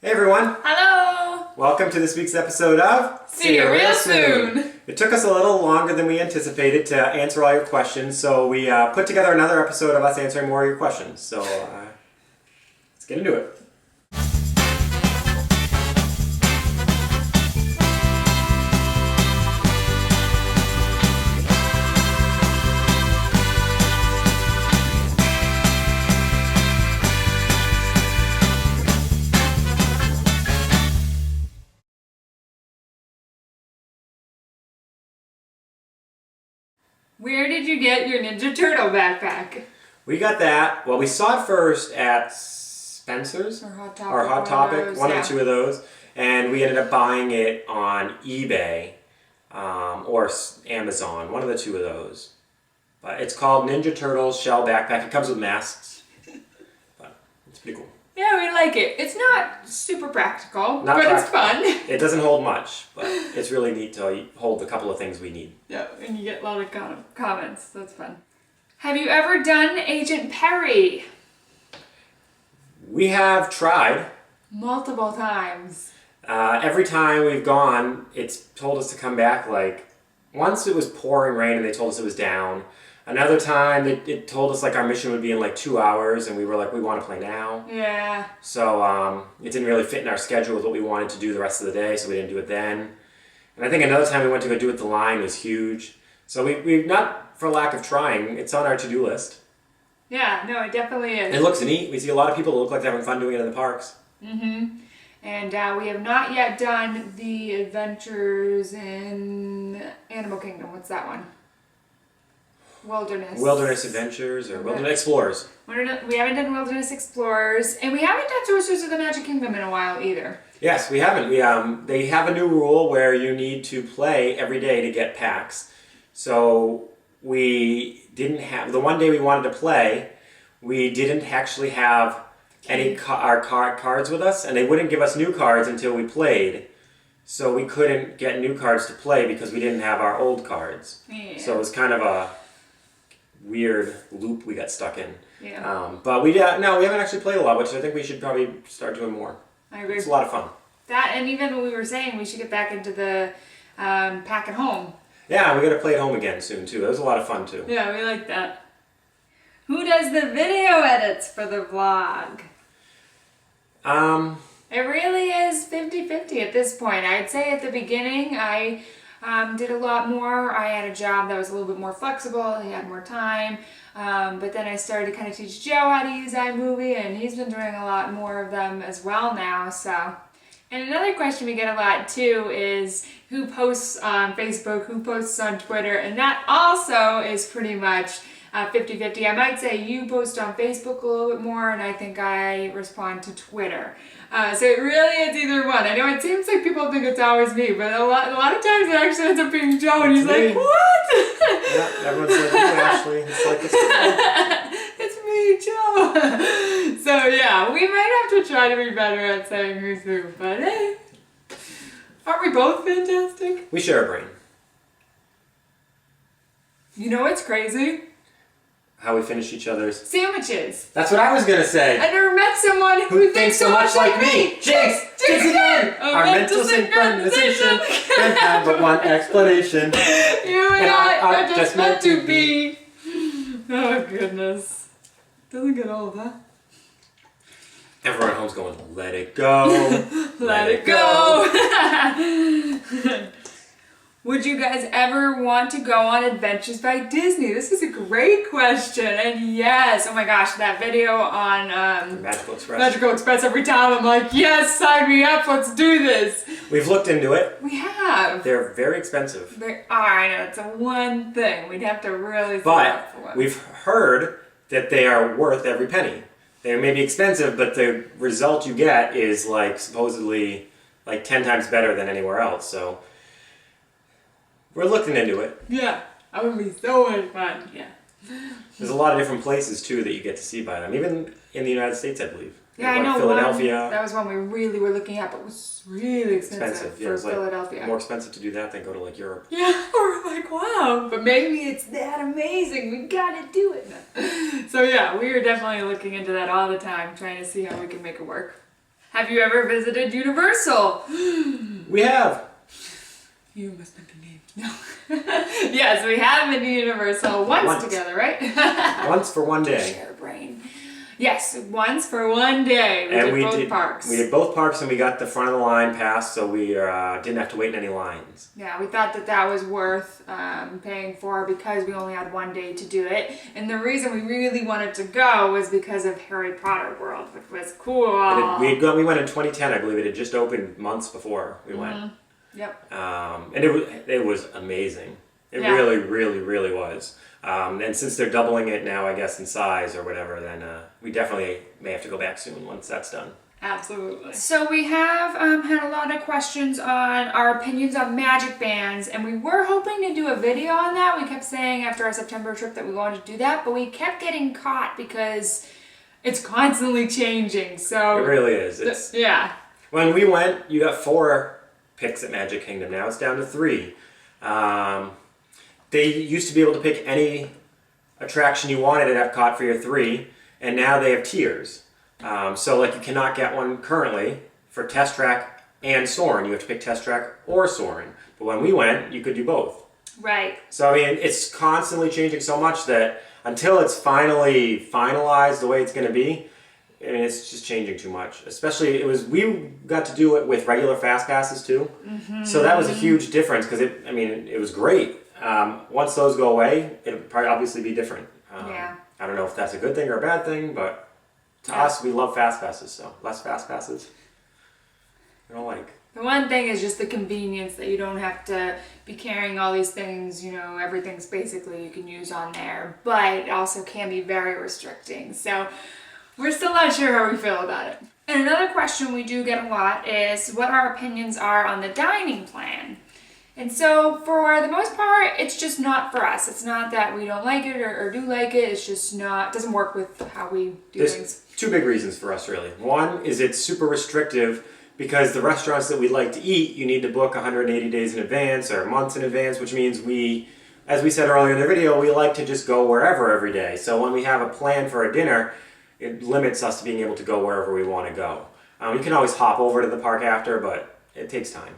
Hey everyone! Hello! Welcome to this week's episode of Seeyareelsoon! It took us a little longer than we anticipated to answer all your questions, so we put together another episode of us answering more of your questions. So let's get into it. Where did you get your Ninja Turtle backpack? We got that. Well, we saw it first at Spencer's Or Hot Topic, one yeah. of the two of those, and we ended up buying it on eBay or Amazon, one of the two of those. But it's called Ninja Turtles Shell Backpack. It comes with masks, but it's pretty cool. Yeah, we like it. It's not super practical, Not but prac- it's fun. It doesn't hold much, but it's really neat to hold a couple of things we need. Yeah, and you get a lot of comments. That's fun. Have you ever done Agent Perry? We have tried. Multiple times. Every time we've gone, it's told us to come back. Like, once it was pouring rain and they told us it was down. Another time it told us like our mission would be in like 2 hours, and we were like, we want to play now. Yeah. So it didn't really fit in our schedule with what we wanted to do the rest of the day, so we didn't do it then. And I think another time we went to go do it, the line was huge. So we not for lack of trying, it's on our to-do list. Yeah, no, it definitely is. It looks neat. We see a lot of people that look like they're having fun doing it in the parks. Mm-hmm. And we have not yet done the adventures in Animal Kingdom. What's that one? Wilderness Adventures or Wilderness Explorers. We haven't done Wilderness Explorers, and we haven't done Sorcerers of the Magic Kingdom in a while either. Yes, we haven't. They have a new rule where you need to play every day to get packs. So we didn't have, the one day we wanted to play, we didn't actually have any cards with us, and they wouldn't give us new cards until we played. So we couldn't get new cards to play because we didn't have our old cards. Yeah. So it was kind of a weird loop we got stuck in. Yeah. But we haven't actually played a lot, which I think we should probably start doing more. I agree. It's a lot of fun. That, and even when we were saying we should get back into the pack at home. Yeah, we got to play at home again soon too. That was a lot of fun too. Yeah, we like that. Who does the video edits for the vlog? It really is 50-50 at this point. I'd say at the beginning I did a lot more. I had a job that was a little bit more flexible. I had more time. But then I started to kind of teach Joe how to use iMovie, and he's been doing a lot more of them as well now. So, and another question we get a lot too is who posts on Facebook, who posts on Twitter, and that also is pretty much 50-50. I might say you post on Facebook a little bit more, and I think I respond to Twitter. So it really is either one. I know it seems like people think it's always me, but a lot of times it actually ends up being Joe, and he's like, what? Yeah, everyone's like, oh, Ashley. It's like, it's me, Joe. So yeah, we might have to try to be better at saying who's who, but hey, aren't we both fantastic? We share a brain. You know what's crazy? How we finish each other's Sandwiches. That's what I was gonna say. I never met someone who thinks so much like me. Jinx again. Our mental synchronization can have but one explanation. You and I are just meant to be. Oh goodness. Doesn't get old, huh? Everyone at home's going, let it go. Let it go. Would you guys ever want to go on Adventures by Disney? This is a great question, and yes, oh my gosh, that video on Magical Express. Magical Express, every time I'm like, yes, sign me up, let's do this. We've looked into it. We have. They're very expensive. They are, I know, it's a one thing. We'd have to really sign But up for one. we've heard that they are worth every penny. They may be expensive, but the result you get is like supposedly like 10 times better than anywhere else, so we're looking into it. Yeah, that would be so much fun. Yeah. There's a lot of different places too that you get to see by them, even in the United States, I believe. Yeah, like I know. Philadelphia. That was one we really were looking at, but it was really expensive Yeah, for it's like Philadelphia. more expensive to do that than go to like Europe. Yeah, we're like, wow, but maybe it's that amazing. We gotta do it. So yeah, we are definitely looking into that all the time, trying to see how we can make it work. Have you ever visited Universal? We have. You must not be named. No. Yes, we have been to Universal once together, right? Once for one day. Share brain. Yes, once for one day. We did both parks. We did both parks, and we got the front of the line pass, so we didn't have to wait in any lines. Yeah, we thought that was worth paying for because we only had one day to do it. And the reason we really wanted to go was because of Harry Potter World, which was cool. We went in 2010, I believe. It had just opened months before we went. Yep. And it was amazing. It really, really, really was. And since they're doubling it now, I guess, in size or whatever, then we definitely may have to go back soon once that's done. Absolutely. So we have had a lot of questions on our opinions on magic bands, and we were hoping to do a video on that. We kept saying after our September trip that we wanted to do that, but we kept getting caught because it's constantly changing. So it really is. Yeah. When we went, you got 4 picks at Magic Kingdom. Now it's down to 3. They used to be able to pick any attraction you wanted at Epcot for your 3, and now they have tiers. So like you cannot get one currently for Test Track and Soarin'. You have to pick Test Track or Soarin'. But when we went, you could do both. Right. So I mean, it's constantly changing so much that until it's finally finalized the way it's going to be, I mean, it's just changing too much. Especially, we got to do it with regular fast passes too. Mm-hmm. So that was a huge difference because it was great. Once those go away, it'll probably obviously be different. Yeah. I don't know if that's a good thing or a bad thing, but to us, we love fast passes, so less fast passes. We don't like. The one thing is just the convenience that you don't have to be carrying all these things, everything's basically you can use on there, but it also can be very restricting. So we're still not sure how we feel about it. And another question we do get a lot is what our opinions are on the dining plan. And so for the most part, it's just not for us. It's not that we don't like it or do like it. It's just not, it doesn't work with how we do things. 2 big reasons for us, really. One is it's super restrictive because the restaurants that we like to eat, you need to book 180 days in advance or months in advance, which means as we said earlier in the video, we like to just go wherever every day. So when we have a plan for a dinner, it limits us to being able to go wherever we want to go. You can always hop over to the park after, but it takes time.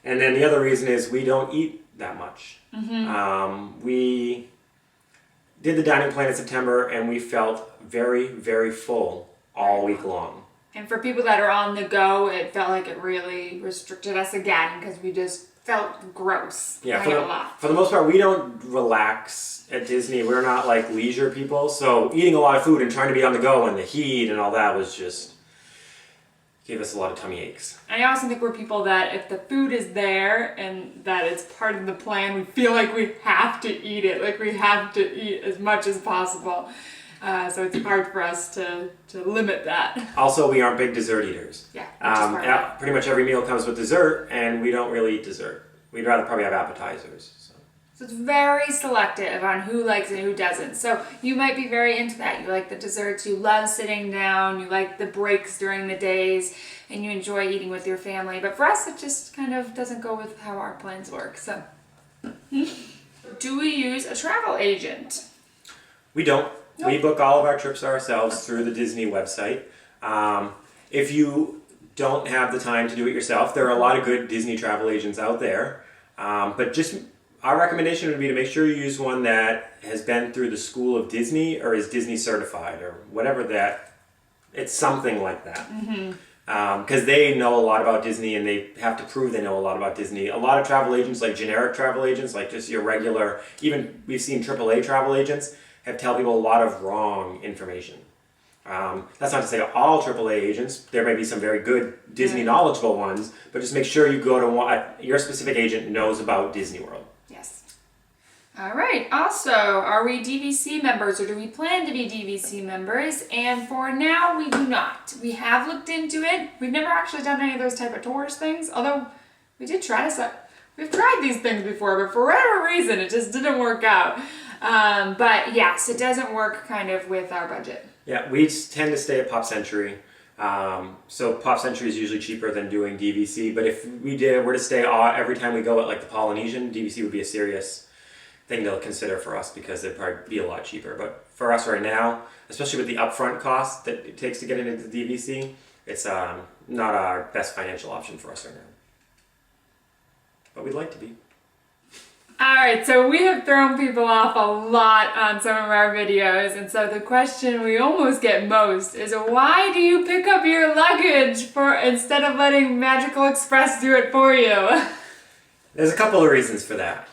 And then the other reason is we don't eat that much. Mm-hmm. We did the dining plan in September and we felt very, very full all week long. And for people that are on the go, it felt like it really restricted us again because we just felt gross. Yeah, for the most part, we don't relax at Disney. We're not like leisure people. So eating a lot of food and trying to be on the go and the heat and all that was just gave us a lot of tummy aches. I also think we're people that if the food is there and that it's part of the plan, we feel like we have to eat it. Like we have to eat as much as possible. So it's hard for us to limit that. Also, we aren't big dessert eaters. Yeah. Pretty much every meal comes with dessert, and we don't really eat dessert. We'd rather probably have appetizers. So it's very selective on who likes it and who doesn't. So you might be very into that. You like the desserts, you love sitting down, you like the breaks during the days, and you enjoy eating with your family. But for us, it just kind of doesn't go with how our plans work. So, do we use a travel agent? We don't. Nope. We book all of our trips ourselves through the Disney website. If you don't have the time to do it yourself, there are a lot of good Disney travel agents out there. But just our recommendation would be to make sure you use one that has been through the School of Disney or is Disney certified or whatever that. It's something like that. Because they know a lot about Disney and they have to prove they know a lot about Disney. A lot of travel agents, like generic travel agents, like just your regular, even we've seen AAA travel agents, tell people a lot of wrong information. That's not to say all AAA agents. There may be some very good Disney knowledgeable ones, but just make sure you go to one, your specific agent knows about Disney World. Yes. All right. Also, are we DVC members or do we plan to be DVC members? And for now, we do not. We have looked into it. We've never actually done any of those type of tourist things, although we did try this out. We've tried these things before, but for whatever reason, it just didn't work out. But yes, it doesn't work kind of with our budget. Yeah, we tend to stay at Pop Century. So Pop Century is usually cheaper than doing DVC, but if we were to stay every time we go at like the Polynesian, DVC would be a serious thing to consider for us because it'd probably be a lot cheaper. But for us right now, especially with the upfront cost that it takes to get into the DVC, it's not our best financial option for us right now. But we'd like to be. Alright, so we have thrown people off a lot on some of our videos, and so the question we almost get most is why do you pick up your luggage instead of letting Magical Express do it for you? There's a couple of reasons for that.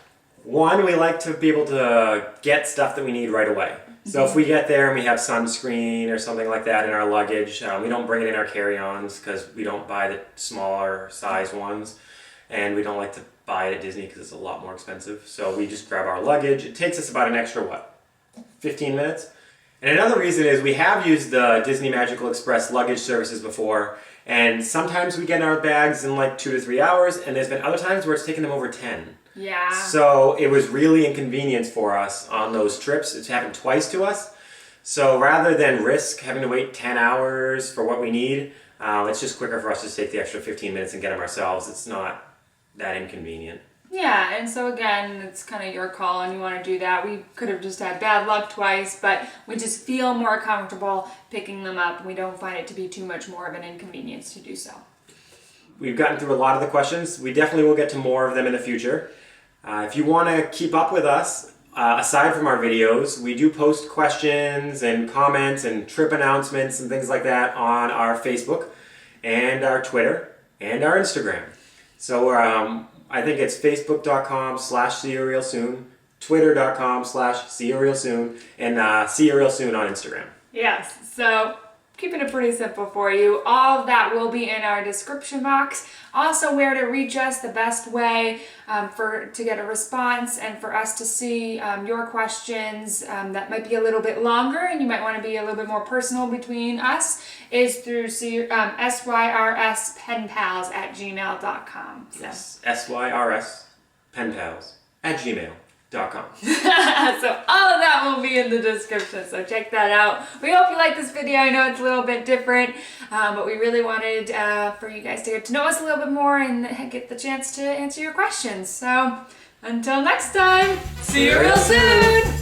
One, we like to be able to get stuff that we need right away. So if we get there and we have sunscreen or something like that in our luggage, we don't bring it in our carry-ons because we don't buy the smaller size ones, and we don't like to buy it at Disney because it's a lot more expensive. So we just grab our luggage. It takes us about an extra, 15 minutes? And another reason is we have used the Disney Magical Express luggage services before, and sometimes we get our bags in like 2 to 3 hours, and there's been other times where it's taken them over 10. Yeah. So it was really inconvenient for us on those trips. It's happened twice to us. So rather than risk having to wait 10 hours for what we need, it's just quicker for us to take the extra 15 minutes and get them ourselves. It's not that inconvenient. Yeah, and so again, it's kind of your call and you want to do that. We could have just had bad luck twice, but we just feel more comfortable picking them up. We don't find it to be too much more of an inconvenience to do so. We've gotten through a lot of the questions. We definitely will get to more of them in the future. If you want to keep up with us, aside from our videos, we do post questions and comments and trip announcements and things like that on our Facebook and our Twitter and our Instagram. So I think it's facebook.com/Seeyareelsoon, twitter.com/Seeyareelsoon, and Seeyareelsoon on Instagram. Yes, so keeping it pretty simple for you. All of that will be in our description box. Also, where to reach us, the best way to get a response and for us to see your questions that might be a little bit longer and you might want to be a little bit more personal between us is through syrsphenpals@gmail.com. So. Yes, syrsphenpals@gmail.com. So all of that will be in the description, so check that out. We hope you like this video. I know it's a little bit different, but we really wanted for you guys to get to know us a little bit more and get the chance to answer your questions. So until next time, see you real soon!